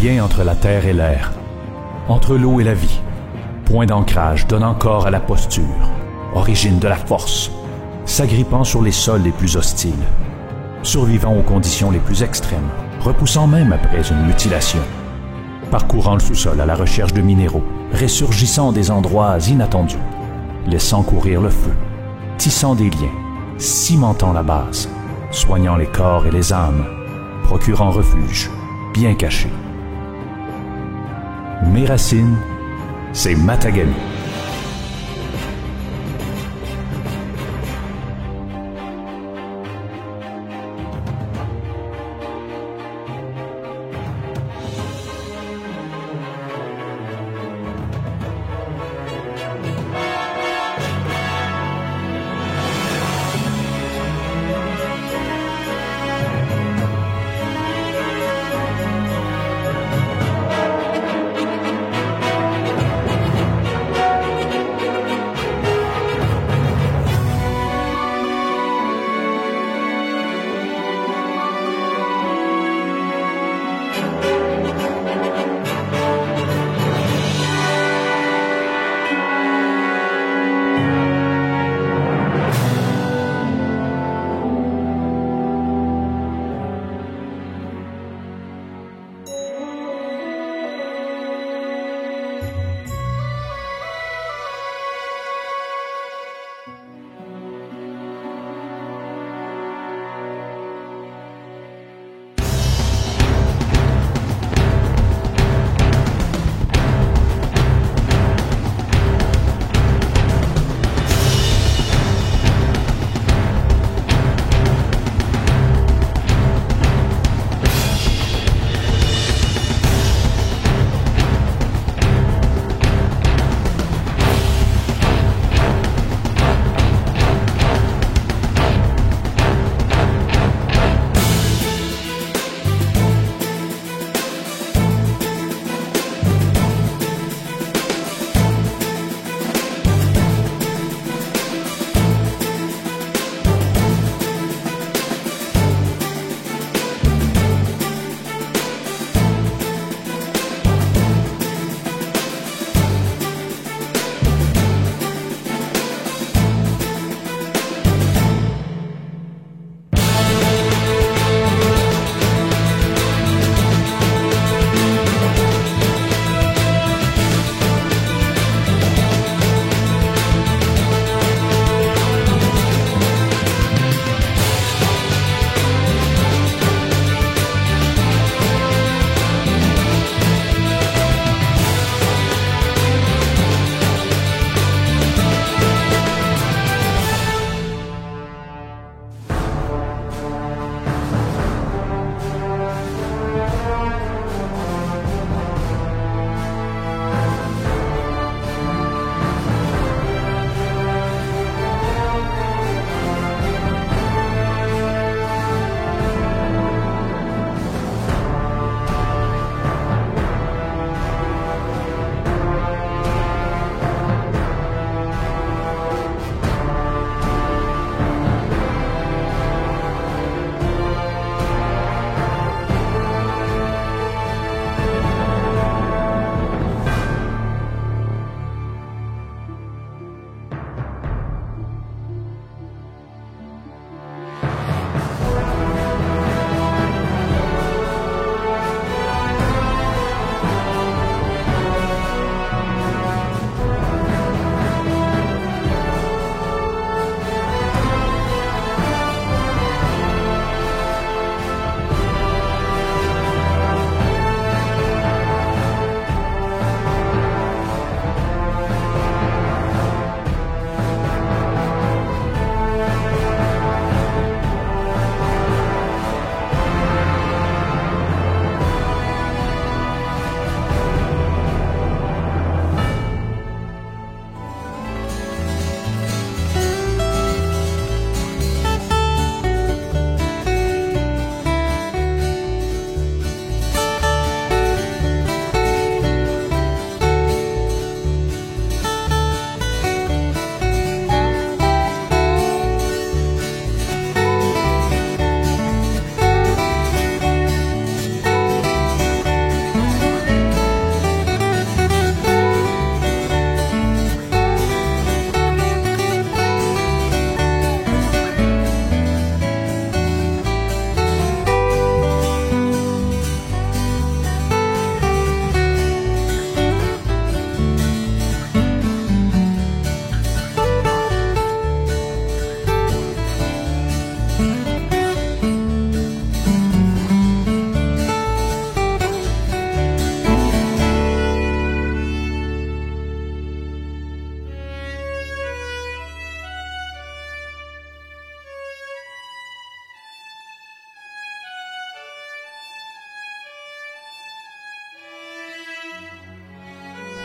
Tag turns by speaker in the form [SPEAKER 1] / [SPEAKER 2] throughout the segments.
[SPEAKER 1] lien entre la terre et l'air, entre l'eau et la vie, point d'ancrage donnant corps à la posture, origine de la force, s'agrippant sur les sols les plus hostiles, survivant aux conditions les plus extrêmes, repoussant même après une mutilation, parcourant le sous-sol à la recherche de minéraux, ressurgissant des endroits inattendus, laissant courir le feu, tissant des liens, cimentant la base, soignant les corps et les âmes, procurant refuge, bien caché. Mes racines, c'est Matagami.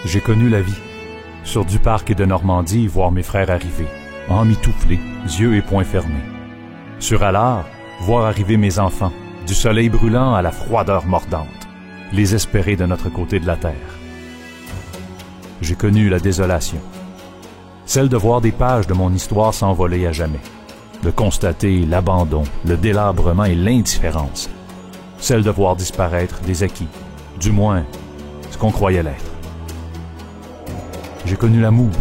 [SPEAKER 1] J'ai connu la vie. Sur du parc et de Normandie, voir mes frères arriver, emmitouflés, yeux et poings fermés. Sur Allard, voir arriver mes enfants, du soleil brûlant à la froideur mordante, les espérer de notre côté de la terre. J'ai connu la désolation, celle de voir des pages de mon histoire s'envoler à jamais, de constater l'abandon, le délabrement et l'indifférence, celle de voir disparaître des acquis, du moins ce qu'on croyait l'être. J'ai connu l'amour,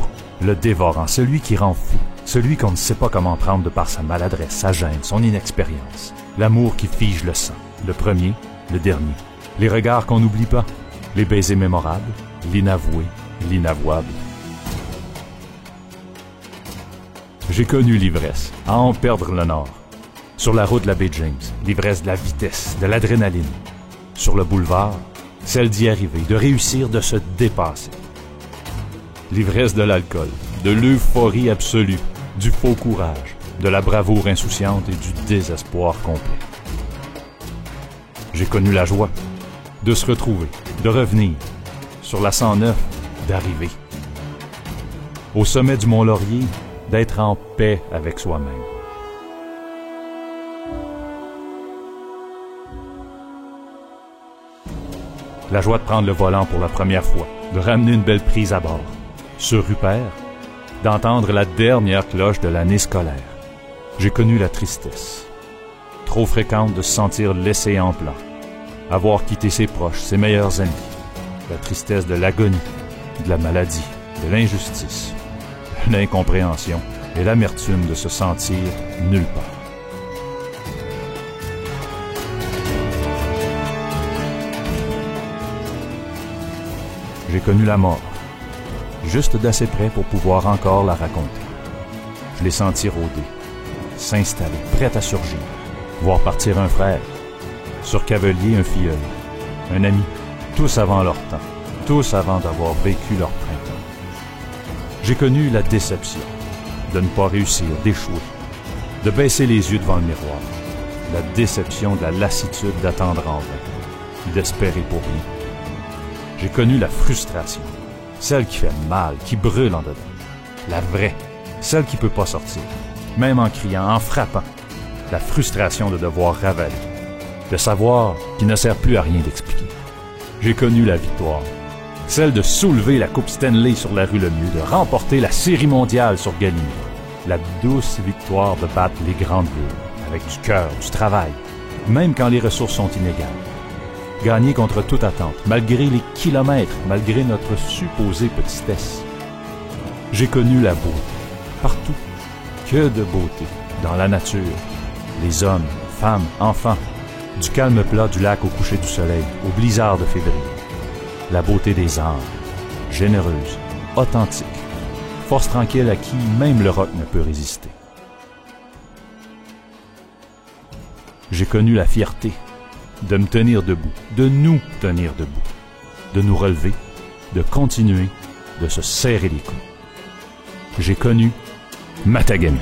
[SPEAKER 1] le dévorant, celui qui rend fou, celui qu'on ne sait pas comment prendre de par sa maladresse, sa gêne, son inexpérience. L'amour qui fige le sang, le premier, le dernier. Les regards qu'on n'oublie pas, les baisers mémorables, l'inavoué, l'inavouable. J'ai connu l'ivresse, à en perdre le nord. Sur la route de la baie James, l'ivresse de la vitesse, de l'adrénaline. Sur le boulevard, celle d'y arriver, de réussir, de se dépasser. L'ivresse de l'alcool, de l'euphorie absolue, du faux courage, de la bravoure insouciante et du désespoir complet. J'ai connu la joie de se retrouver, de revenir, sur la 109, d'arriver. Au sommet du Mont-Laurier, d'être en paix avec soi-même. La joie de prendre le volant pour la première fois, de ramener une belle prise à bord. Sur Rupert, d'entendre la dernière cloche de l'année scolaire. J'ai connu la tristesse, trop fréquente de se sentir laissé en plan, avoir quitté ses proches, ses meilleurs amis, la tristesse de l'agonie, de la maladie, de l'injustice, de l'incompréhension et l'amertume de se sentir nulle part. J'ai connu la mort, juste d'assez près pour pouvoir encore la raconter. Je l'ai senti rôder, s'installer, prête à surgir, voir partir un frère, sur cavalier un filleul, un ami, tous avant leur temps, tous avant d'avoir vécu leur printemps. J'ai connu la déception, de ne pas réussir, d'échouer, de baisser les yeux devant le miroir, la déception de la lassitude d'attendre en vain, d'espérer pour rien. J'ai connu la frustration, celle qui fait mal, qui brûle en dedans. La vraie, celle qui peut pas sortir, même en criant, en frappant. La frustration de devoir ravaler, de savoir qu'il ne sert plus à rien d'expliquer. J'ai connu la victoire, celle de soulever la Coupe Stanley sur la rue Lemieux, de remporter la Série mondiale sur Gallimard. La douce victoire de battre les grandes villes, avec du cœur, du travail, même quand les ressources sont inégales. Gagner contre toute attente, malgré les kilomètres, malgré notre supposée petitesse. J'ai connu la beauté, partout, que de beauté, dans la nature, les hommes, femmes, enfants, du calme plat du lac au coucher du soleil, au blizzard de février. La beauté des âmes, généreuse, authentique, force tranquille à qui même le roc ne peut résister. J'ai connu la fierté de me tenir debout, de nous tenir debout, de nous relever, de continuer, de se serrer les coudes. J'ai connu Matagami.